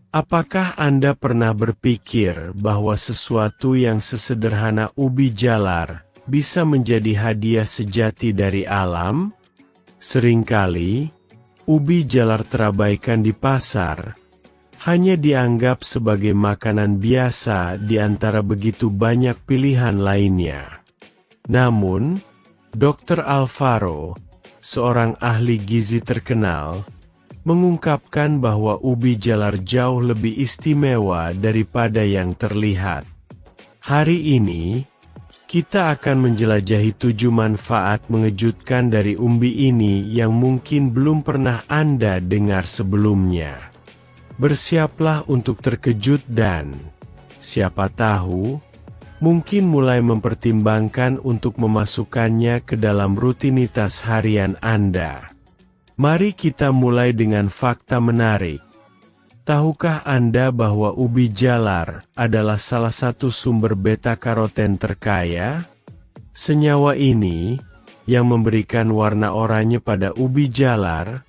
Apakah Anda pernah berpikir bahwa sesuatu yang sesederhana ubi jalar bisa menjadi hadiah sejati dari alam? Seringkali, ubi jalar terabaikan di pasar, hanya dianggap sebagai makanan biasa di antara begitu banyak pilihan lainnya. Namun, Dr. Alvaro, seorang ahli gizi terkenal, mengungkapkan bahwa ubi jalar jauh lebih istimewa daripada yang terlihat. Hari ini, kita akan menjelajahi 7 manfaat mengejutkan dari umbi ini yang mungkin belum pernah Anda dengar sebelumnya. Bersiaplah untuk terkejut dan, siapa tahu, mungkin mulai mempertimbangkan untuk memasukkannya ke dalam rutinitas harian Anda. Mari kita mulai dengan fakta menarik. Tahukah Anda bahwa ubi jalar adalah salah satu sumber beta-karoten terkaya? Senyawa ini, yang memberikan warna oranye pada ubi jalar,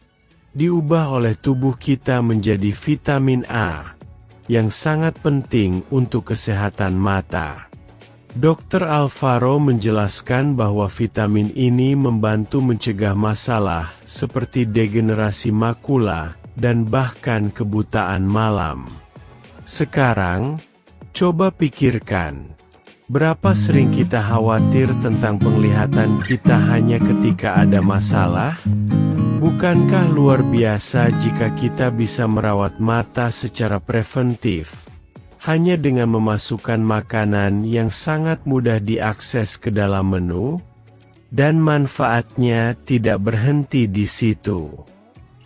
diubah oleh tubuh kita menjadi vitamin A, yang sangat penting untuk kesehatan mata. Dr. Alvaro menjelaskan bahwa vitamin ini membantu mencegah masalah seperti degenerasi makula dan bahkan kebutaan malam. Sekarang, coba pikirkan, berapa sering kita khawatir tentang penglihatan kita hanya ketika ada masalah? Bukankah luar biasa jika kita bisa merawat mata secara preventif? Hanya dengan memasukkan makanan yang sangat mudah diakses ke dalam menu, dan manfaatnya tidak berhenti di situ.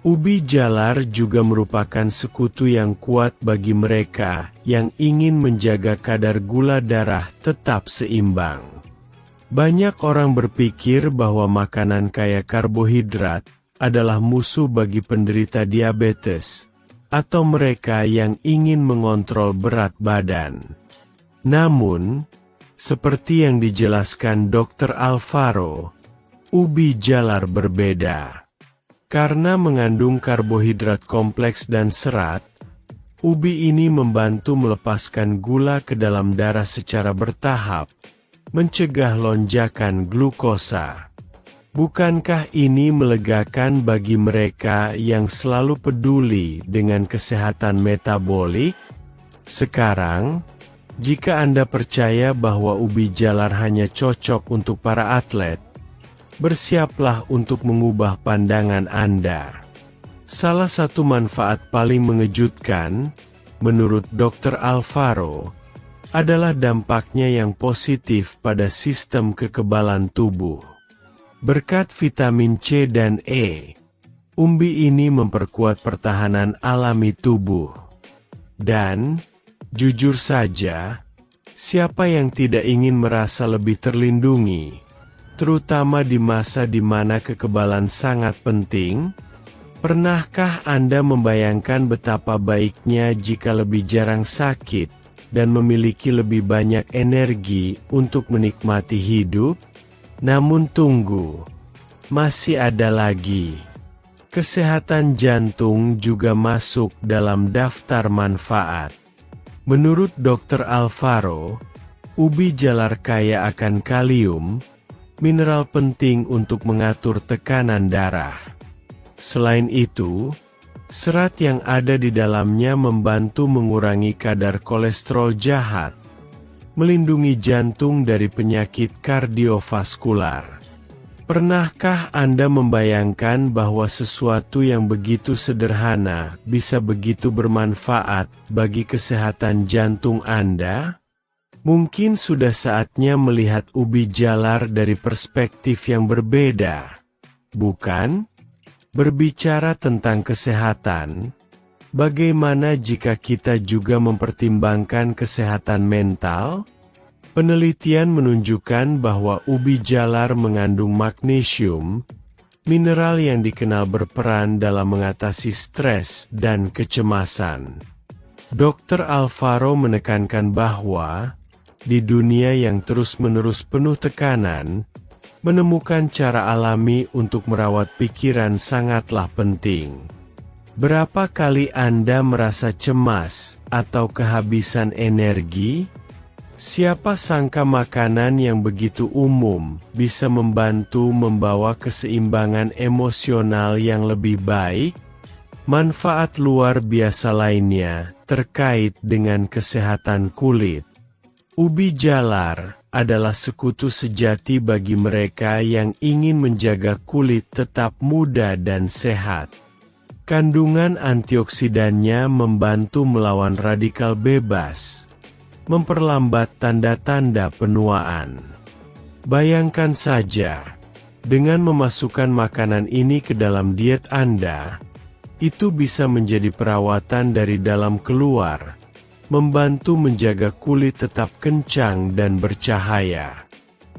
Ubi jalar juga merupakan sekutu yang kuat bagi mereka yang ingin menjaga kadar gula darah tetap seimbang. Banyak orang berpikir bahwa makanan kaya karbohidrat adalah musuh bagi penderita diabetes, atau mereka yang ingin mengontrol berat badan. Namun, seperti yang dijelaskan Dr. Alvaro, ubi jalar berbeda. Karena mengandung karbohidrat kompleks dan serat, ubi ini membantu melepaskan gula ke dalam darah secara bertahap, mencegah lonjakan glukosa. Bukankah ini melegakan bagi mereka yang selalu peduli dengan kesehatan metabolik? Sekarang, jika Anda percaya bahwa ubi jalar hanya cocok untuk para atlet, bersiaplah untuk mengubah pandangan Anda. Salah satu manfaat paling mengejutkan, menurut Dr. Alvaro, adalah dampaknya yang positif pada sistem kekebalan tubuh. Berkat vitamin C dan E, umbi ini memperkuat pertahanan alami tubuh. Dan, jujur saja, siapa yang tidak ingin merasa lebih terlindungi, terutama di masa di mana kekebalan sangat penting? Pernahkah Anda membayangkan betapa baiknya jika lebih jarang sakit dan memiliki lebih banyak energi untuk menikmati hidup? Namun tunggu, masih ada lagi. Kesehatan jantung juga masuk dalam daftar manfaat. Menurut Dr. Alvaro, ubi jalar kaya akan kalium, mineral penting untuk mengatur tekanan darah. Selain itu, serat yang ada di dalamnya membantu mengurangi kadar kolesterol jahat, melindungi jantung dari penyakit kardiovaskular. Pernahkah Anda membayangkan bahwa sesuatu yang begitu sederhana bisa begitu bermanfaat bagi kesehatan jantung Anda? Mungkin sudah saatnya melihat ubi jalar dari perspektif yang berbeda, bukan? Berbicara tentang kesehatan, bagaimana jika kita juga mempertimbangkan kesehatan mental? Penelitian menunjukkan bahwa ubi jalar mengandung magnesium, mineral yang dikenal berperan dalam mengatasi stres dan kecemasan. Dr. Alvaro menekankan bahwa, di dunia yang terus-menerus penuh tekanan, menemukan cara alami untuk merawat pikiran sangatlah penting. Berapa kali Anda merasa cemas atau kehabisan energi? Siapa sangka makanan yang begitu umum bisa membantu membawa keseimbangan emosional yang lebih baik? Manfaat luar biasa lainnya terkait dengan kesehatan kulit. Ubi jalar adalah sekutu sejati bagi mereka yang ingin menjaga kulit tetap muda dan sehat. Kandungan antioksidannya membantu melawan radikal bebas, memperlambat tanda-tanda penuaan. Bayangkan saja, dengan memasukkan makanan ini ke dalam diet Anda, itu bisa menjadi perawatan dari dalam keluar, membantu menjaga kulit tetap kencang dan bercahaya.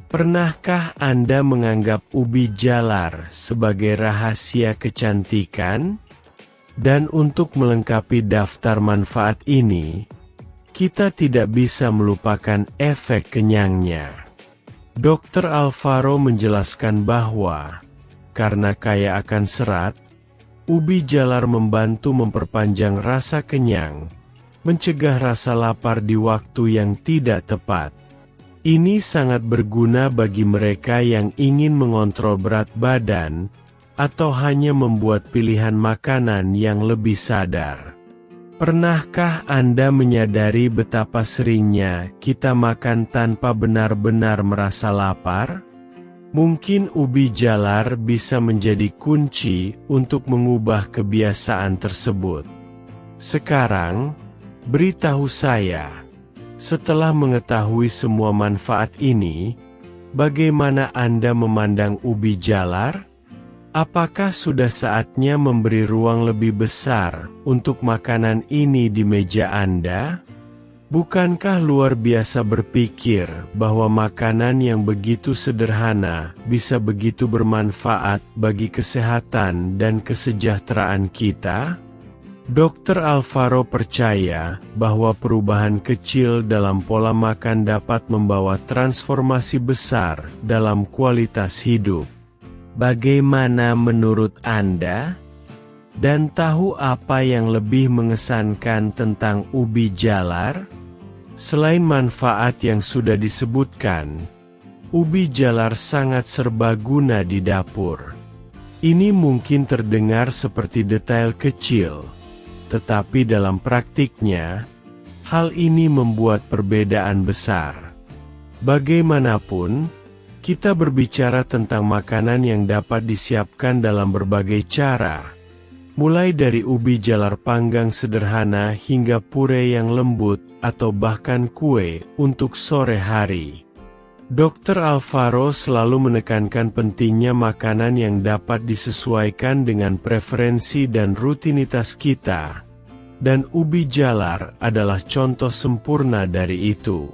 Pernahkah Anda menganggap ubi jalar sebagai rahasia kecantikan? Dan untuk melengkapi daftar manfaat ini, kita tidak bisa melupakan efek kenyangnya. Dr. Alvaro menjelaskan bahwa, karena kaya akan serat, ubi jalar membantu memperpanjang rasa kenyang, mencegah rasa lapar di waktu yang tidak tepat. Ini sangat berguna bagi mereka yang ingin mengontrol berat badan, atau hanya membuat pilihan makanan yang lebih sadar. Pernahkah Anda menyadari betapa seringnya kita makan tanpa benar-benar merasa lapar? Mungkin ubi jalar bisa menjadi kunci untuk mengubah kebiasaan tersebut. Sekarang, beritahu saya, setelah mengetahui semua manfaat ini, bagaimana Anda memandang ubi jalar? Apakah sudah saatnya memberi ruang lebih besar untuk makanan ini di meja Anda? Bukankah luar biasa berpikir bahwa makanan yang begitu sederhana bisa begitu bermanfaat bagi kesehatan dan kesejahteraan kita? Dr. Alvaro percaya bahwa perubahan kecil dalam pola makan dapat membawa transformasi besar dalam kualitas hidup. Bagaimana menurut Anda? Dan tahu apa yang lebih mengesankan tentang ubi jalar? Selain manfaat yang sudah disebutkan, ubi jalar sangat serbaguna di dapur. Ini mungkin terdengar seperti detail kecil, tetapi dalam praktiknya, hal ini membuat perbedaan besar. Bagaimanapun, kita berbicara tentang makanan yang dapat disiapkan dalam berbagai cara, mulai dari ubi jalar panggang sederhana hingga pure yang lembut atau bahkan kue untuk sore hari. Dr. Alvaro selalu menekankan pentingnya makanan yang dapat disesuaikan dengan preferensi dan rutinitas kita, dan ubi jalar adalah contoh sempurna dari itu.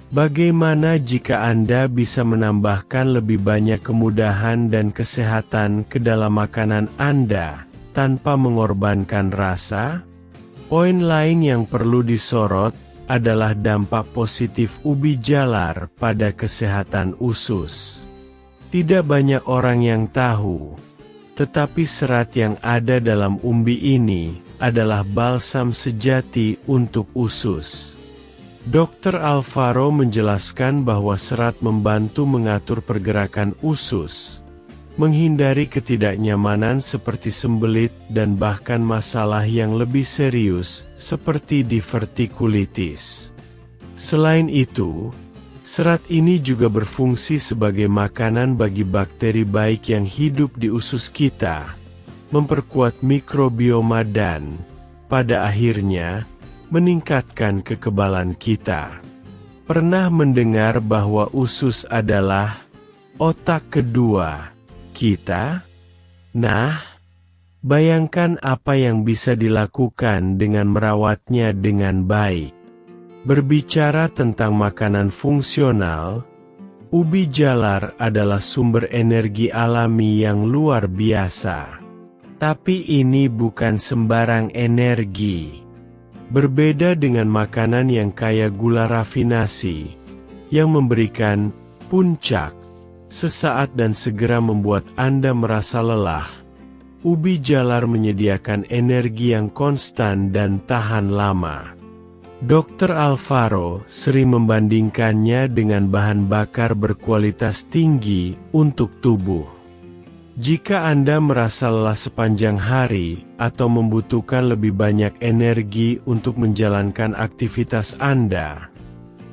Bagaimana jika Anda bisa menambahkan lebih banyak kemudahan dan kesehatan ke dalam makanan Anda, tanpa mengorbankan rasa? Poin lain yang perlu disorot adalah dampak positif ubi jalar pada kesehatan usus. Tidak banyak orang yang tahu, tetapi serat yang ada dalam umbi ini adalah balsam sejati untuk usus. Dr. Alvaro menjelaskan bahwa serat membantu mengatur pergerakan usus, menghindari ketidaknyamanan seperti sembelit dan bahkan masalah yang lebih serius, seperti divertikulitis. Selain itu, serat ini juga berfungsi sebagai makanan bagi bakteri baik yang hidup di usus kita, memperkuat mikrobioma dan, pada akhirnya, meningkatkan kekebalan kita. Pernah mendengar bahwa usus adalah otak kedua kita? Nah, bayangkan apa yang bisa dilakukan dengan merawatnya dengan baik. Berbicara tentang makanan fungsional, ubi jalar adalah sumber energi alami yang luar biasa. Tapi ini bukan sembarang energi. Berbeda dengan makanan yang kaya gula rafinasi, yang memberikan puncak sesaat dan segera membuat Anda merasa lelah. Ubi jalar menyediakan energi yang konstan dan tahan lama. Dr. Alvaro sering membandingkannya dengan bahan bakar berkualitas tinggi untuk tubuh. Jika Anda merasa lelah sepanjang hari atau membutuhkan lebih banyak energi untuk menjalankan aktivitas Anda,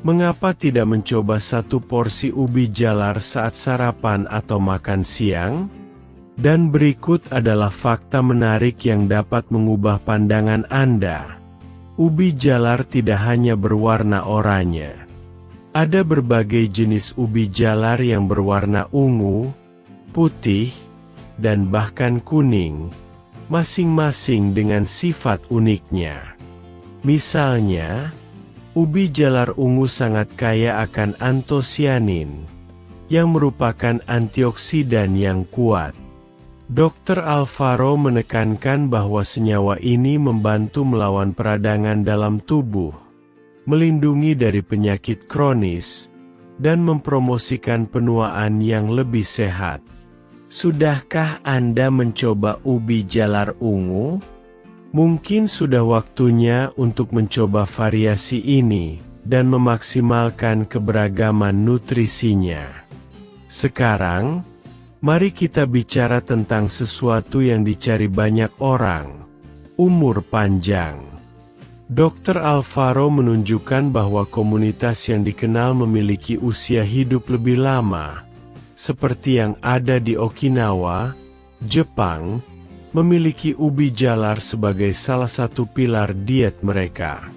mengapa tidak mencoba satu porsi ubi jalar saat sarapan atau makan siang? Dan berikut adalah fakta menarik yang dapat mengubah pandangan Anda. Ubi jalar tidak hanya berwarna oranye. Ada berbagai jenis ubi jalar yang berwarna ungu, putih, dan bahkan kuning, masing-masing dengan sifat uniknya. Misalnya, ubi jalar ungu sangat kaya akan antosianin, yang merupakan antioksidan yang kuat. Dr. Alvaro menekankan bahwa senyawa ini membantu melawan peradangan dalam tubuh, melindungi dari penyakit kronis, dan mempromosikan penuaan yang lebih sehat. Sudahkah Anda mencoba ubi jalar ungu? Mungkin sudah waktunya untuk mencoba variasi ini, dan memaksimalkan keberagaman nutrisinya. Sekarang, mari kita bicara tentang sesuatu yang dicari banyak orang, umur panjang. Dr. Alvaro menunjukkan bahwa komunitas yang dikenal memiliki usia hidup lebih lama, seperti yang ada di Okinawa, Jepang, memiliki ubi jalar sebagai salah satu pilar diet mereka.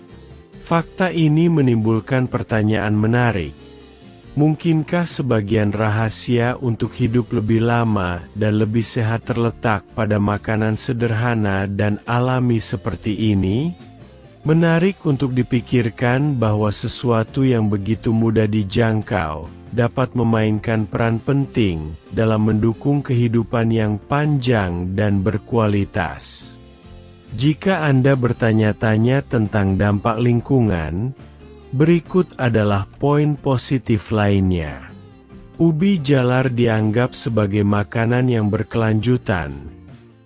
Fakta ini menimbulkan pertanyaan menarik. Mungkinkah sebagian rahasia untuk hidup lebih lama dan lebih sehat terletak pada makanan sederhana dan alami seperti ini? Menarik untuk dipikirkan bahwa sesuatu yang begitu mudah dijangkau dapat memainkan peran penting dalam mendukung kehidupan yang panjang dan berkualitas. Jika Anda bertanya-tanya tentang dampak lingkungan, berikut adalah poin positif lainnya. Ubi jalar dianggap sebagai makanan yang berkelanjutan,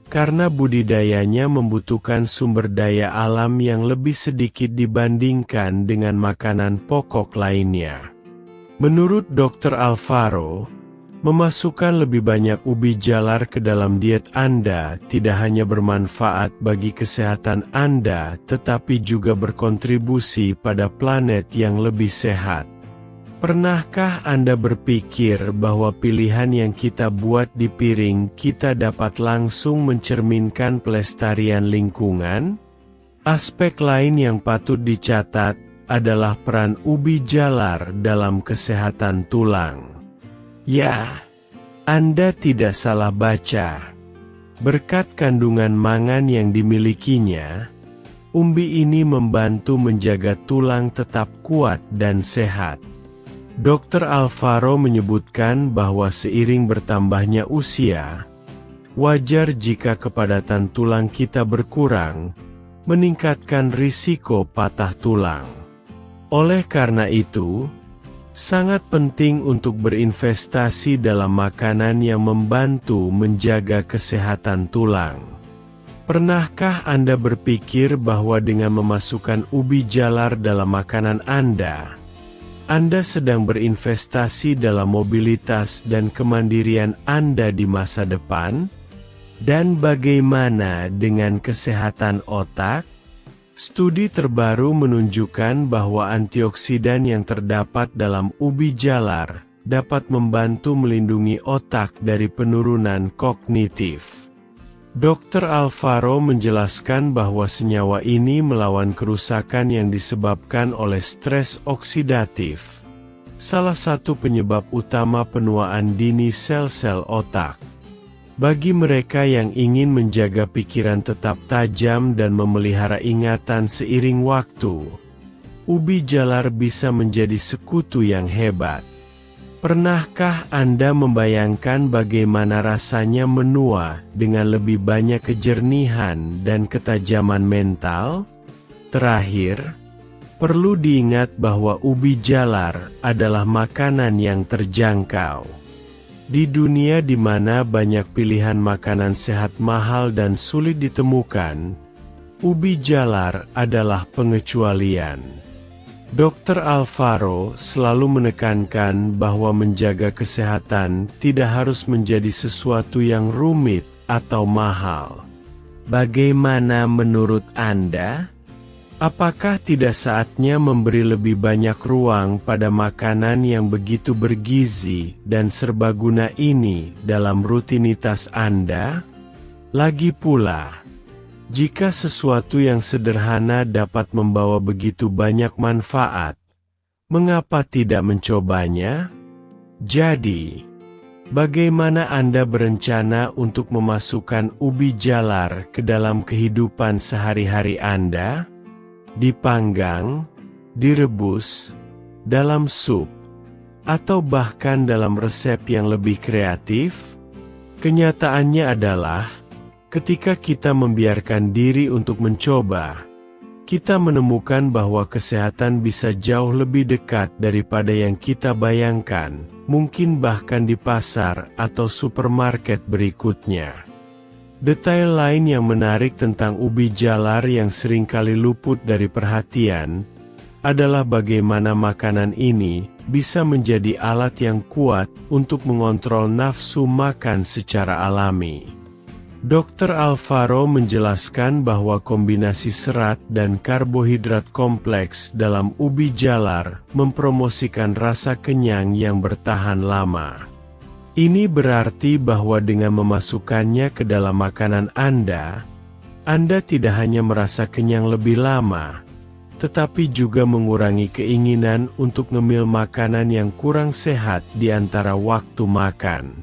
karena budidayanya membutuhkan sumber daya alam yang lebih sedikit dibandingkan dengan makanan pokok lainnya. Menurut Dr. Alvaro, memasukkan lebih banyak ubi jalar ke dalam diet Anda tidak hanya bermanfaat bagi kesehatan Anda, tetapi juga berkontribusi pada planet yang lebih sehat. Pernahkah Anda berpikir bahwa pilihan yang kita buat di piring kita dapat langsung mencerminkan pelestarian lingkungan? Aspek lain yang patut dicatat adalah peran ubi jalar dalam kesehatan tulang. Ya, Anda tidak salah baca. Berkat kandungan mangan yang dimilikinya, umbi ini membantu menjaga tulang tetap kuat dan sehat. Dr. Alvaro menyebutkan bahwa seiring bertambahnya usia, wajar jika kepadatan tulang kita berkurang, meningkatkan risiko patah tulang. Oleh karena itu, sangat penting untuk berinvestasi dalam makanan yang membantu menjaga kesehatan tulang. Pernahkah Anda berpikir bahwa dengan memasukkan ubi jalar dalam makanan Anda sedang berinvestasi dalam mobilitas dan kemandirian Anda di masa depan? Dan bagaimana dengan kesehatan otak? Studi terbaru menunjukkan bahwa antioksidan yang terdapat dalam ubi jalar dapat membantu melindungi otak dari penurunan kognitif. Dr. Alvaro menjelaskan bahwa senyawa ini melawan kerusakan yang disebabkan oleh stres oksidatif, salah satu penyebab utama penuaan dini sel-sel otak. Bagi mereka yang ingin menjaga pikiran tetap tajam dan memelihara ingatan seiring waktu, ubi jalar bisa menjadi sekutu yang hebat. Pernahkah Anda membayangkan bagaimana rasanya menua dengan lebih banyak kejernihan dan ketajaman mental? Terakhir, perlu diingat bahwa ubi jalar adalah makanan yang terjangkau. Di dunia di mana banyak pilihan makanan sehat mahal dan sulit ditemukan, ubi jalar adalah pengecualian. Dr. Alvaro selalu menekankan bahwa menjaga kesehatan tidak harus menjadi sesuatu yang rumit atau mahal. Bagaimana menurut Anda? Apakah tidak saatnya memberi lebih banyak ruang pada makanan yang begitu bergizi dan serbaguna ini dalam rutinitas Anda? Lagi pula, jika sesuatu yang sederhana dapat membawa begitu banyak manfaat, mengapa tidak mencobanya? Jadi, bagaimana Anda berencana untuk memasukkan ubi jalar ke dalam kehidupan sehari-hari Anda? Dipanggang, direbus, dalam sup, atau bahkan dalam resep yang lebih kreatif? Kenyataannya adalah, ketika kita membiarkan diri untuk mencoba, kita menemukan bahwa kesehatan bisa jauh lebih dekat daripada yang kita bayangkan, mungkin bahkan di pasar atau supermarket berikutnya. Detail lain yang menarik tentang ubi jalar yang seringkali luput dari perhatian, adalah bagaimana makanan ini bisa menjadi alat yang kuat untuk mengontrol nafsu makan secara alami. Dr. Alvaro menjelaskan bahwa kombinasi serat dan karbohidrat kompleks dalam ubi jalar mempromosikan rasa kenyang yang bertahan lama. Ini berarti bahwa dengan memasukkannya ke dalam makanan Anda tidak hanya merasa kenyang lebih lama, tetapi juga mengurangi keinginan untuk ngemil makanan yang kurang sehat di antara waktu makan.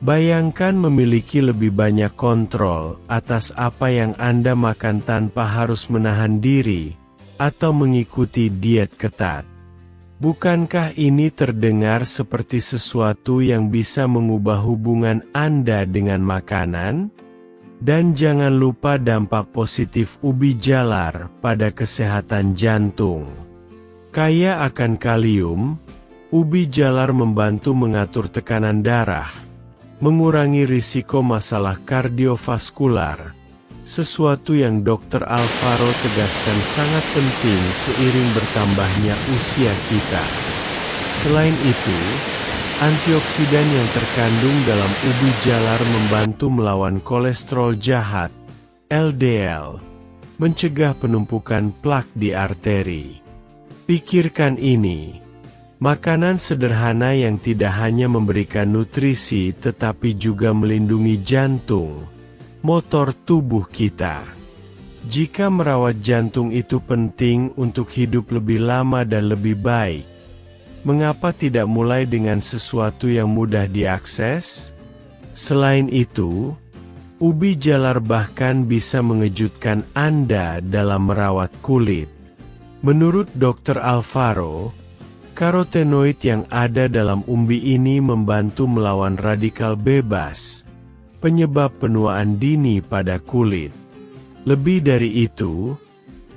Bayangkan memiliki lebih banyak kontrol atas apa yang Anda makan tanpa harus menahan diri atau mengikuti diet ketat. Bukankah ini terdengar seperti sesuatu yang bisa mengubah hubungan Anda dengan makanan? Dan jangan lupa dampak positif ubi jalar pada kesehatan jantung. Kaya akan kalium, ubi jalar membantu mengatur tekanan darah, mengurangi risiko masalah kardiovaskular, sesuatu yang Dr. Alvaro tegaskan sangat penting seiring bertambahnya usia kita. Selain itu, antioksidan yang terkandung dalam ubi jalar membantu melawan kolesterol jahat, LDL, mencegah penumpukan plak di arteri. Pikirkan ini, makanan sederhana yang tidak hanya memberikan nutrisi tetapi juga melindungi jantung, motor tubuh kita. Jika merawat jantung itu penting untuk hidup lebih lama dan lebih baik, mengapa tidak mulai dengan sesuatu yang mudah diakses? Selain itu, ubi jalar bahkan bisa mengejutkan Anda dalam merawat kulit. Menurut Dr. Alvaro, karotenoid yang ada dalam umbi ini membantu melawan radikal bebas, penyebab penuaan dini pada kulit. Lebih dari itu,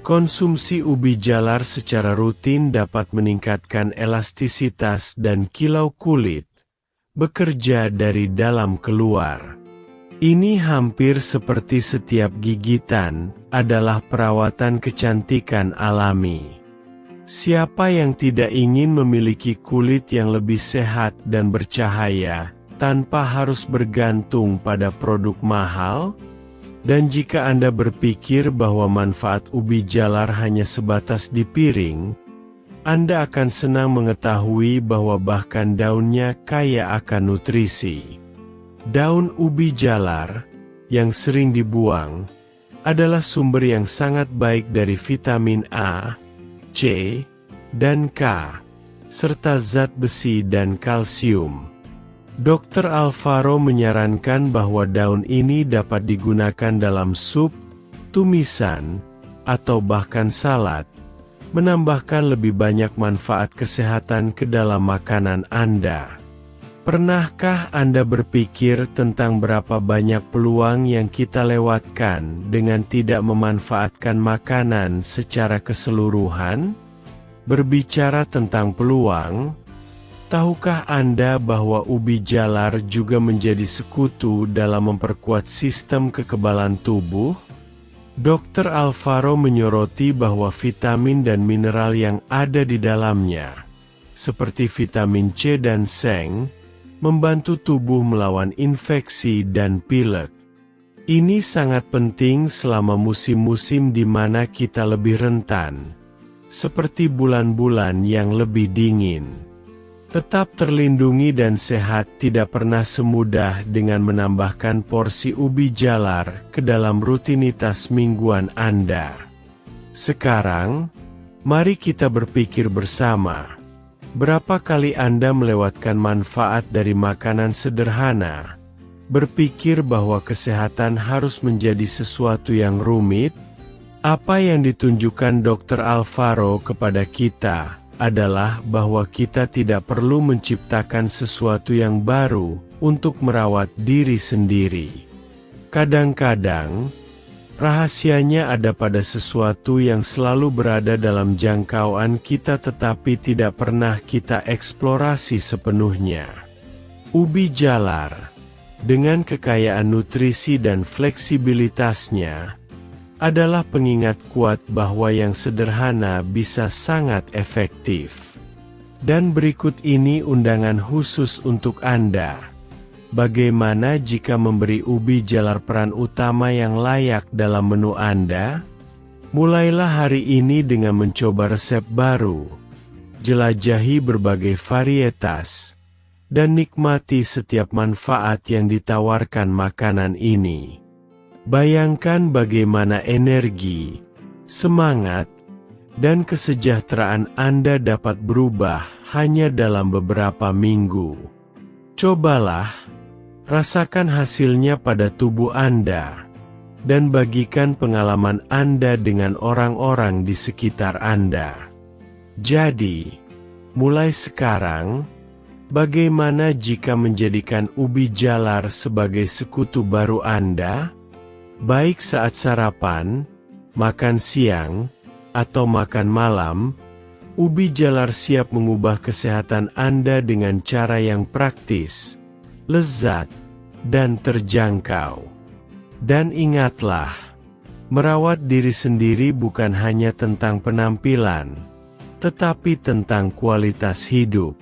konsumsi ubi jalar secara rutin dapat meningkatkan elastisitas dan kilau kulit, bekerja dari dalam keluar. Ini hampir seperti setiap gigitan, adalah perawatan kecantikan alami. Siapa yang tidak ingin memiliki kulit yang lebih sehat dan bercahaya, tanpa harus bergantung pada produk mahal? Dan jika Anda berpikir bahwa manfaat ubi jalar hanya sebatas di piring, Anda akan senang mengetahui bahwa bahkan daunnya kaya akan nutrisi. Daun ubi jalar, yang sering dibuang, adalah sumber yang sangat baik dari vitamin A, C, dan K, serta zat besi dan kalsium. Dr. Alvaro menyarankan bahwa daun ini dapat digunakan dalam sup, tumisan, atau bahkan salad, menambahkan lebih banyak manfaat kesehatan ke dalam makanan Anda. Pernahkah Anda berpikir tentang berapa banyak peluang yang kita lewatkan dengan tidak memanfaatkan makanan secara keseluruhan? Berbicara tentang peluang, Tahukah Anda bahwa ubi jalar juga menjadi sekutu dalam memperkuat sistem kekebalan tubuh? Dr. Alvaro menyoroti bahwa vitamin dan mineral yang ada di dalamnya, seperti vitamin C dan seng, membantu tubuh melawan infeksi dan pilek. Ini sangat penting selama musim-musim di mana kita lebih rentan, seperti bulan-bulan yang lebih dingin. Tetap terlindungi dan sehat tidak pernah semudah dengan menambahkan porsi ubi jalar ke dalam rutinitas mingguan Anda. Sekarang, mari kita berpikir bersama. Berapa kali Anda melewatkan manfaat dari makanan sederhana? Berpikir bahwa kesehatan harus menjadi sesuatu yang rumit? Apa yang ditunjukkan Dr. Alvaro kepada kita adalah bahwa kita tidak perlu menciptakan sesuatu yang baru untuk merawat diri sendiri. Kadang-kadang, rahasianya ada pada sesuatu yang selalu berada dalam jangkauan kita tetapi tidak pernah kita eksplorasi sepenuhnya. Ubi jalar, dengan kekayaan nutrisi dan fleksibilitasnya, adalah pengingat kuat bahwa yang sederhana bisa sangat efektif. Dan berikut ini undangan khusus untuk Anda. Bagaimana jika memberi ubi jalar peran utama yang layak dalam menu Anda? Mulailah hari ini dengan mencoba resep baru. Jelajahi berbagai varietas dan nikmati setiap manfaat yang ditawarkan makanan ini. Bayangkan bagaimana energi, semangat, dan kesejahteraan Anda dapat berubah hanya dalam beberapa minggu. Cobalah, rasakan hasilnya pada tubuh Anda, dan bagikan pengalaman Anda dengan orang-orang di sekitar Anda. Jadi, mulai sekarang, bagaimana jika menjadikan ubi jalar sebagai sekutu baru Anda? Baik saat sarapan, makan siang, atau makan malam, ubi jalar siap mengubah kesehatan Anda dengan cara yang praktis, lezat, dan terjangkau. Dan ingatlah, merawat diri sendiri bukan hanya tentang penampilan, tetapi tentang kualitas hidup.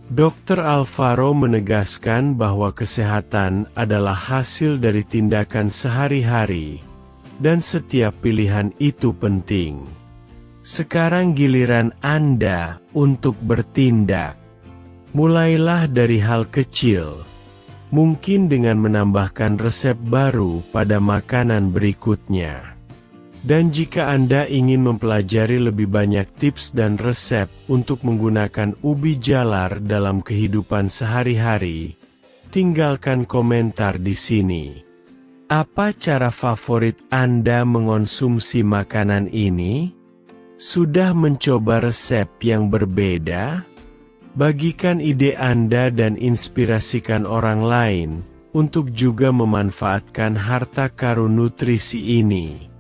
Dr. Alvaro menegaskan bahwa kesehatan adalah hasil dari tindakan sehari-hari, dan setiap pilihan itu penting. Sekarang giliran Anda untuk bertindak. Mulailah dari hal kecil, mungkin dengan menambahkan resep baru pada makanan berikutnya. Dan jika Anda ingin mempelajari lebih banyak tips dan resep untuk menggunakan ubi jalar dalam kehidupan sehari-hari, tinggalkan komentar di sini. Apa cara favorit Anda mengonsumsi makanan ini? Sudah mencoba resep yang berbeda? Bagikan ide Anda dan inspirasikan orang lain untuk juga memanfaatkan harta karun nutrisi ini.